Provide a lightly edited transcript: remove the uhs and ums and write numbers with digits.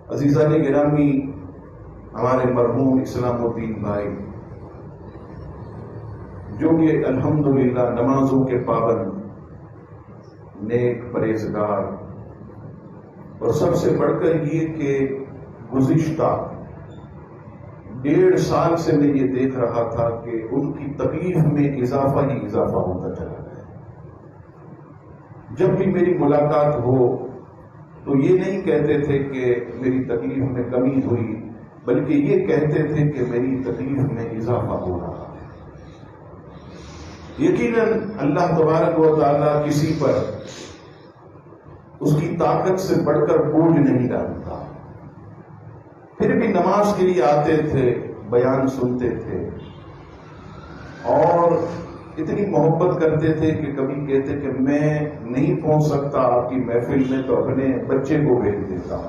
عزیزان گرامی، ہمارے مرحوم اسلام الدین بھائی جو کہ الحمدللہ نمازوں کے پابند، نیک، پرہیزگار، اور سب سے بڑھ کر یہ کہ گزشتہ 1.5 سال سے میں یہ دیکھ رہا تھا کہ ان کی تکلیف میں اضافہ ہی اضافہ ہوتا چلا گیا۔ جب بھی میری ملاقات ہو تو یہ نہیں کہتے تھے کہ میری تکلیف میں کمی ہوئی، بلکہ یہ کہتے تھے کہ میری تکلیف میں اضافہ ہو رہا ہے۔ یقیناً اللہ تبارک و تعالیٰ کسی پر اس کی طاقت سے بڑھ کر بوجھ نہیں ڈالتا۔ پھر بھی نماز کے لیے آتے تھے، بیان سنتے تھے، اور اتنی محبت کرتے تھے کہ کبھی کہتے کہ میں نہیں پہنچ سکتا آپ کی محفل میں تو اپنے بچے کو بھیج دیتا ہوں۔